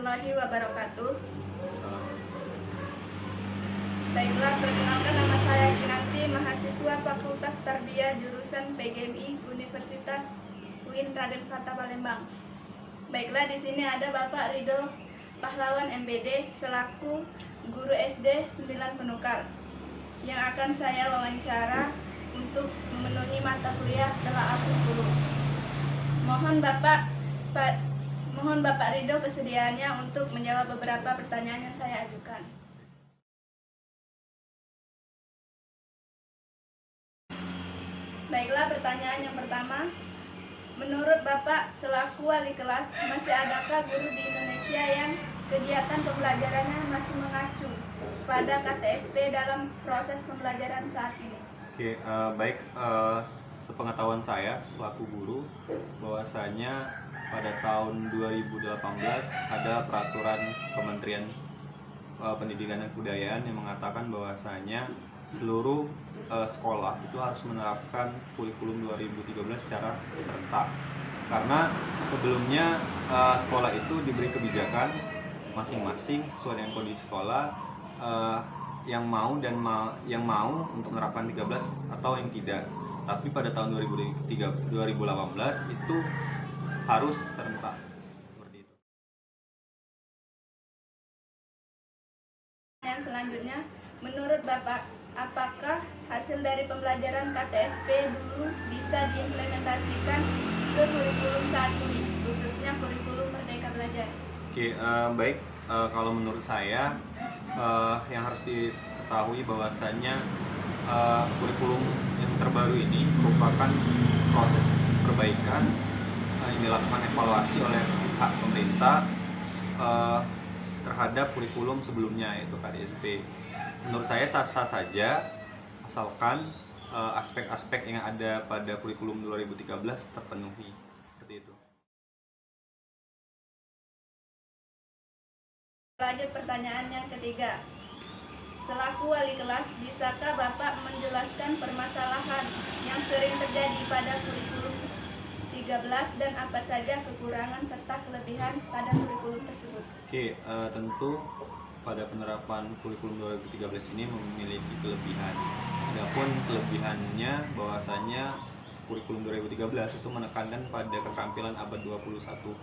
warahmatullahi wabarakatuh. Baiklah, perkenalkan nama saya Kinanti, mahasiswa Fakultas Tarbiyah jurusan PGMI Universitas UIN Raden Fatah Palembang. Baiklah, di sini ada Bapak Ridho Pahlawan MBD selaku guru SD 9 Penukar yang akan saya wawancara untuk memenuhi mata kuliah telaah 10. Mohon Bapak Ridho kesediaannya untuk menjawab beberapa pertanyaan yang saya ajukan. Baiklah, pertanyaan yang pertama. Menurut Bapak selaku wali kelas, masih adakah guru di Indonesia yang kegiatan pembelajarannya masih mengacu pada KTSP dalam proses pembelajaran saat ini? Oke, baik. Sepengetahuan saya selaku guru, bahwasanya pada tahun 2018 ada peraturan Kementerian Pendidikan dan Kebudayaan yang mengatakan bahwasanya seluruh sekolah itu harus menerapkan kurikulum 2013 secara serentak. Karena sebelumnya sekolah itu diberi kebijakan masing-masing sesuai dengan kondisi sekolah, yang mau untuk menerapkan 13 atau yang tidak. Tapi pada tahun 2018 itu harus serentak. Seperti itu. Yang selanjutnya, menurut Bapak, apakah hasil dari pembelajaran KTSP dulu bisa diimplementasikan ke kurikulum saat ini, khususnya kurikulum Merdeka Belajar? Oke, baik. Kalau menurut saya, yang harus diketahui bahwasanya kurikulum yang terbaru ini merupakan proses perbaikan yang dilakukan evaluasi oleh pihak pemerintah terhadap kurikulum sebelumnya, yaitu KTSP. Menurut saya sah-sah saja asalkan aspek-aspek yang ada pada kurikulum 2013 terpenuhi. Seperti itu. Lanjut pertanyaan yang ketiga. Selaku wali kelas, bisakah Bapak menjelaskan permasalahan yang sering terjadi pada kurikulum 13 dan apa saja kekurangan serta kelebihan pada kurikulum tersebut? Oke, tentu pada penerapan kurikulum 2013 ini memiliki kelebihan. Adapun kelebihannya bahwasanya kurikulum 2013 itu menekankan pada keterampilan abad 21,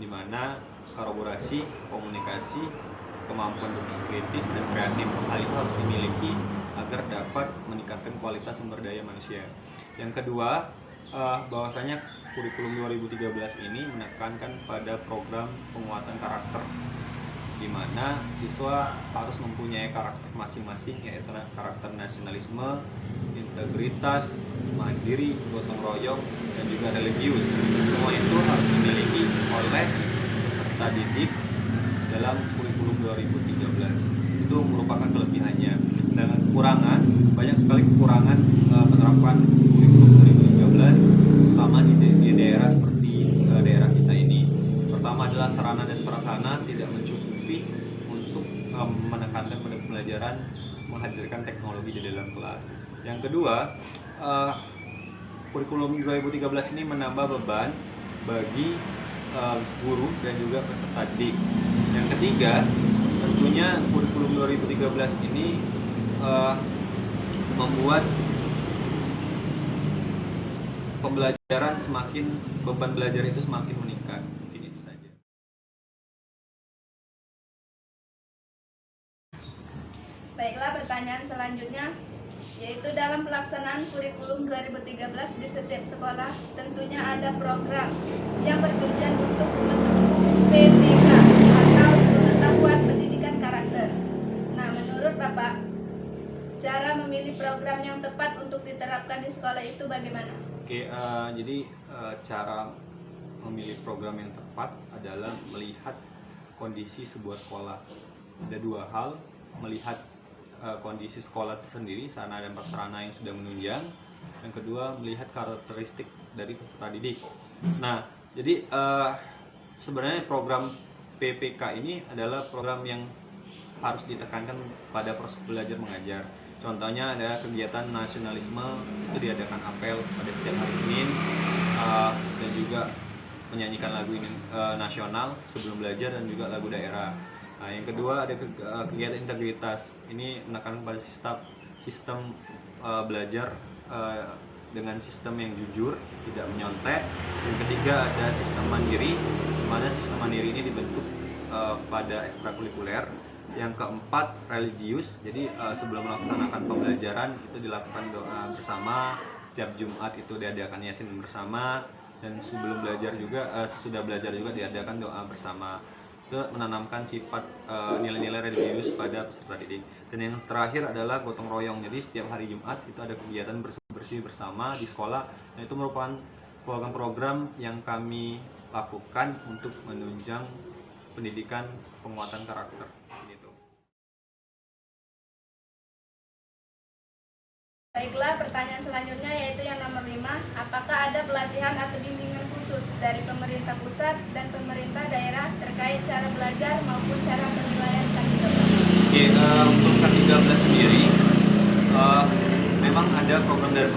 di mana kolaborasi, komunikasi, kemampuan berpikir kritis dan kreatif, hal itu harus dimiliki agar dapat meningkatkan kualitas sumber daya manusia. Yang kedua, bahwasanya kurikulum 2013 ini menekankan pada program penguatan karakter, di mana siswa harus mempunyai karakter masing-masing, yaitu karakter nasionalisme, integritas, mandiri, gotong royong, dan juga religius. Semua itu harus dimiliki oleh peserta didik dalam kurikulum 2013. Itu merupakan kelebihannya. Dan kekurangan, banyak sekali kekurangan penerapan kurikulum 2013, terutama di daerah seperti daerah kita ini. Pertama adalah sarana dan prasarana tidak mencukupi untuk menekankan pada pembelajaran menghadirkan teknologi di dalam kelas. Yang kedua, kurikulum 2013 ini menambah beban bagi guru dan juga peserta didik. Yang ketiga, tentunya kurikulum 2013 ini membuat pembelajaran beban belajar itu semakin meningkat. Mungkin itu saja. Baiklah, pertanyaan selanjutnya, yaitu dalam pelaksanaan kurikulum 2013 di setiap sekolah tentunya ada program yang bertujuan untuk mendukung PPK atau pengetahuan pendidikan karakter. Nah, menurut Bapak, cara memilih program yang tepat untuk diterapkan di sekolah itu bagaimana? Oke, jadi cara memilih program yang tepat adalah melihat kondisi sebuah sekolah. Ada dua hal, melihat kondisi sekolah sendiri, sarana dan prasarana yang sudah menunjang. Yang kedua, melihat karakteristik dari peserta didik. Nah, jadi sebenarnya program PPK ini adalah program yang harus ditekankan pada proses belajar mengajar. Contohnya ada kegiatan nasionalisme, itu diadakan apel pada setiap hari Senin, dan juga menyanyikan lagu ini nasional sebelum belajar dan juga lagu daerah. Nah, yang kedua ada kegiatan integritas. Ini menekankan pada sistem belajar dengan sistem yang jujur, tidak menyontek. Yang ketiga ada sistem mandiri, di mana sistem mandiri ini dibentuk pada ekstrakurikuler. Yang keempat religius, jadi sebelum melaksanakan pembelajaran itu dilakukan doa bersama. Setiap Jumat itu diadakan yasin bersama, dan sebelum belajar juga sesudah belajar juga diadakan doa bersama. Itu menanamkan sifat nilai-nilai religius pada peserta didik. Dan yang terakhir adalah gotong royong. Jadi setiap hari Jumat itu ada kegiatan bersih bersama di sekolah. Nah, itu merupakan program-program yang kami lakukan untuk menunjang pendidikan penguatan karakter. Baiklah, pertanyaan selanjutnya yaitu yang nomor 5. Apakah ada pelatihan atau bimbingan khusus dari pemerintah pusat dan pemerintah daerah terkait cara belajar maupun cara penilaian K13? Oke, untuk K13 sendiri memang ada program dari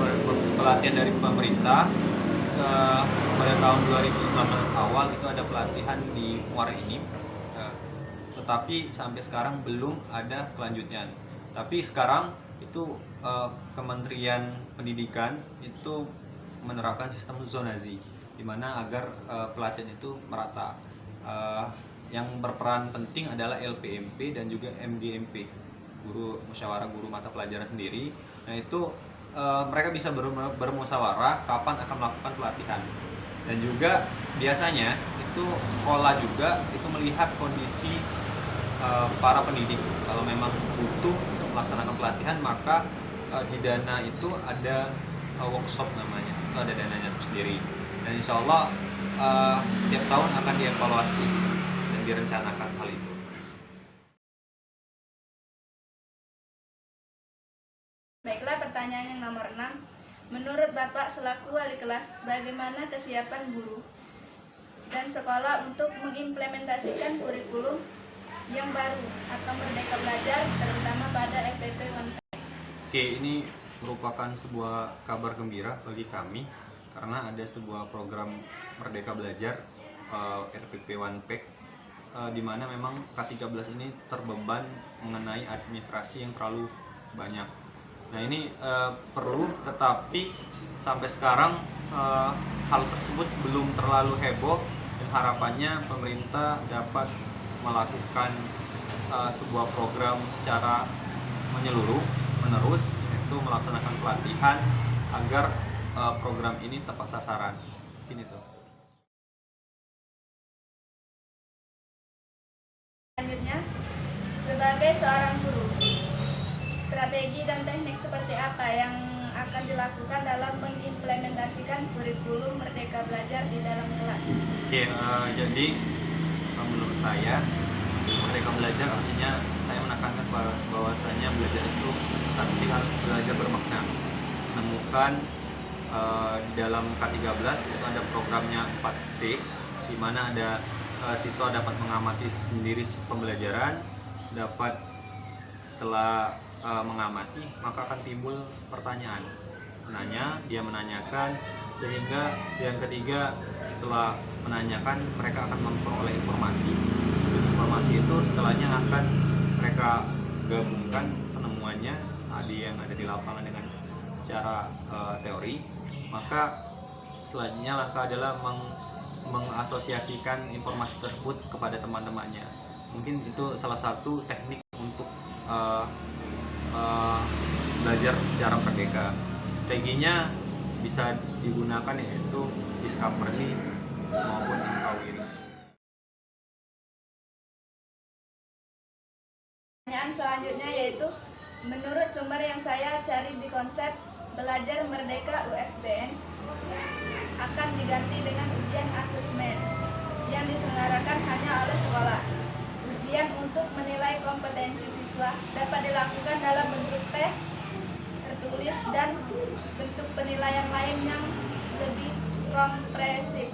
pelatihan dari pemerintah. Pada tahun 2019 awal itu ada pelatihan di Muara Enim, tetapi sampai sekarang belum ada kelanjutan. Tapi sekarang itu Kementerian Pendidikan itu menerapkan sistem zonasi, di mana agar pelatihan itu merata. Yang berperan penting adalah LPMP dan juga MGMP, guru musyawarah guru mata pelajaran sendiri. Nah, itu mereka bisa bermusyawarah kapan akan melakukan pelatihan. Dan juga biasanya itu sekolah juga itu melihat kondisi para pendidik. Kalau memang butuh untuk melaksanakan pelatihan, maka di dana itu ada workshop namanya, itu ada dananya sendiri. Dan insya Allah setiap tahun akan dievaluasi dan direncanakan hal itu. Baiklah, pertanyaan yang nomor 6. Menurut Bapak selaku wali kelas, bagaimana kesiapan guru dan sekolah untuk mengimplementasikan kurikulum yang baru atau Merdeka Belajar, terutama pada FPP 1P? Oke, ini merupakan sebuah kabar gembira bagi kami karena ada sebuah program Merdeka Belajar RPP 1P, di mana memang K13 ini terbeban mengenai administrasi yang terlalu banyak. Nah, ini perlu, tetapi sampai sekarang hal tersebut belum terlalu heboh, dan harapannya pemerintah dapat melakukan sebuah program secara menyeluruh menerus, itu melaksanakan pelatihan agar program ini tepat sasaran. Ini tuh. Selanjutnya, sebagai seorang guru, strategi dan teknik seperti apa yang akan dilakukan dalam mengimplementasikan kurikulum Merdeka Belajar di dalam kelas? Oke, jadi menurut saya Merdeka Belajar artinya saya menekankan bahwasanya belajar itu tapi harus belajar bermakna. Menemukan di dalam K13 itu ada programnya 4C, di mana ada siswa dapat mengamati sendiri pembelajaran, dapat setelah mengamati maka akan timbul pertanyaan. Dia menanyakan, sehingga yang ketiga setelah menanyakan mereka akan memperoleh informasi. Informasi itu setelahnya akan mereka gabungkan penemuannya yang ada di lapangan dengan secara teori. Maka selanjutnya langkah adalah mengasosiasikan informasi tersebut kepada teman-temannya. Mungkin itu salah satu teknik untuk belajar secara merdeka. Strateginya bisa digunakan yaitu discovery maupun inquiry. Pertanyaan selanjutnya yaitu, menurut sumber yang saya cari di konsep belajar merdeka USBN akan diganti dengan ujian asesmen yang diselenggarakan hanya oleh sekolah. Ujian untuk menilai kompetensi siswa dapat dilakukan dalam bentuk tes tertulis dan bentuk penilaian lain yang lebih komprehensif,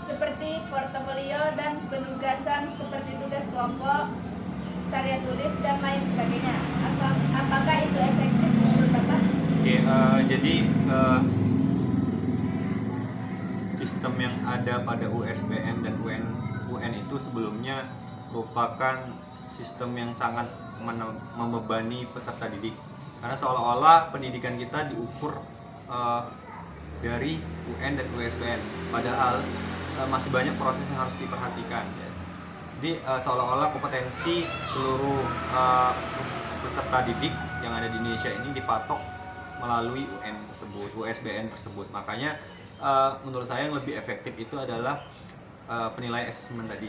seperti portofolio dan penugasan seperti tugas kelompok, karya tulis, dan lain sebagainya. Apakah itu efektif menurut Bapak? Oke, jadi sistem yang ada pada USBN dan UN itu sebelumnya merupakan sistem yang sangat membebani peserta didik, karena seolah-olah pendidikan kita diukur dari UN dan USBN, padahal masih banyak proses yang harus diperhatikan ya. Jadi seolah-olah kompetensi seluruh peserta didik yang ada di Indonesia ini dipatok melalui UN tersebut, USBN tersebut. Makanya menurut saya yang lebih efektif itu adalah penilaian asesmen tadi.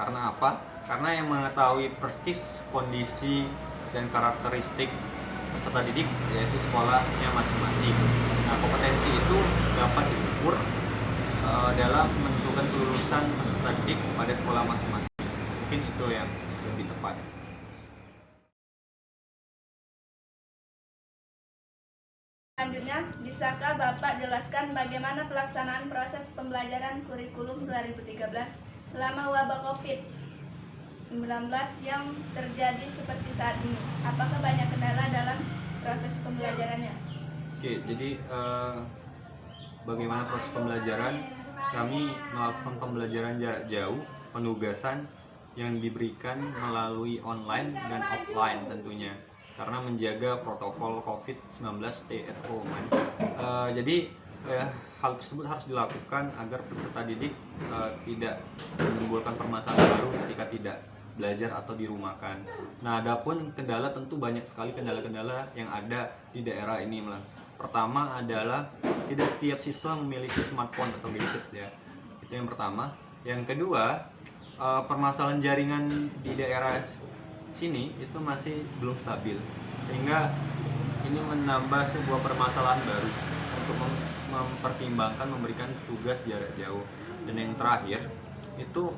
Karena apa? Karena yang mengetahui persis kondisi dan karakteristik peserta didik yaitu sekolahnya masing-masing. Nah, kompetensi itu dapat diukur dalam menentukan kelulusan peserta didik pada sekolah masing-masing. Mungkin itu yang lebih tepat. Selanjutnya, bisakah Bapak jelaskan bagaimana pelaksanaan proses pembelajaran kurikulum 2013 selama wabah COVID-19 yang terjadi seperti saat ini? Apakah banyak kendala dalam proses pembelajarannya? Oke, jadi bagaimana proses pembelajaran? Kami melakukan pembelajaran jarak jauh, penugasan yang diberikan melalui online dan offline tentunya, karena menjaga protokol COVID-19 stay at home. Jadi hal tersebut harus dilakukan agar peserta didik tidak menimbulkan permasalahan baru ketika tidak belajar atau dirumahkan. Nah, adapun kendala tentu banyak sekali kendala-kendala yang ada di daerah ini. Pertama adalah tidak setiap siswa memiliki smartphone atau gadget ya. Itu yang pertama. Yang kedua, permasalahan jaringan di daerah sini itu masih belum stabil, sehingga ini menambah sebuah permasalahan baru untuk mempertimbangkan memberikan tugas jarak jauh. Dan yang terakhir itu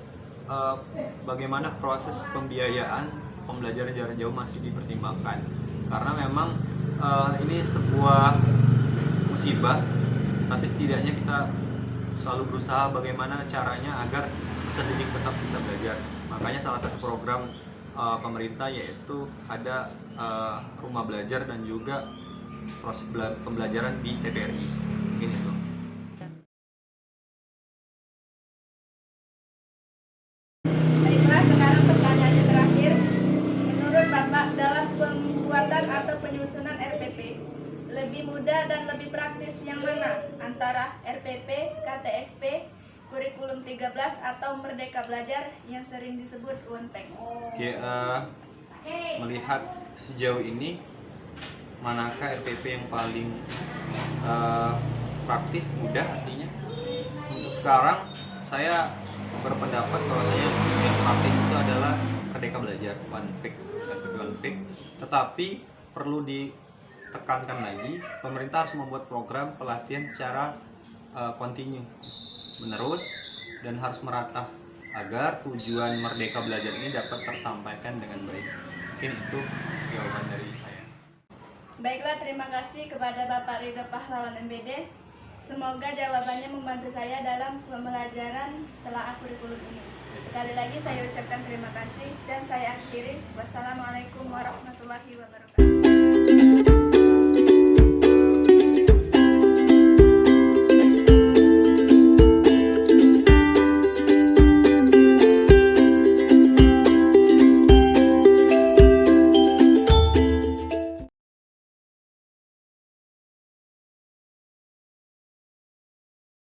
bagaimana proses pembiayaan pembelajaran jarak jauh masih dipertimbangkan, karena memang ini sebuah musibah, tapi setidaknya kita selalu berusaha bagaimana caranya agar peserta didik tetap bisa belajar. Makanya salah satu program pemerintah yaitu ada rumah belajar dan juga proses pembelajaran di TPRI. Mungkin itu. Baiklah, sekarang pertanyaannya terakhir. Menurut Bapak, dalam pembuatan atau penyusunan RPP, lebih mudah dan lebih praktis yang mana? Antara RPP, KTSP, Kurikulum 13 atau Merdeka Belajar yang sering disebut UNPEK? Oke, melihat sejauh ini manakah RPP yang paling praktis, mudah artinya? Untuk sekarang saya berpendapat bahwasanya yang praktis itu adalah Merdeka Belajar, UNPEK. Tetapi perlu ditekankan lagi, pemerintah harus membuat program pelatihan secara kontinu, menerus, dan harus merata agar tujuan Merdeka Belajar ini dapat tersampaikan dengan baik. Mungkin itu jawaban dari saya. Baiklah, terima kasih kepada Bapak Ridho Pahlawan MBD. Semoga jawabannya membantu saya dalam pembelajaran telaah kurikulum ini. Sekali lagi saya ucapkan terima kasih dan saya akhiri. Wassalamualaikum warahmatullahi wabarakatuh.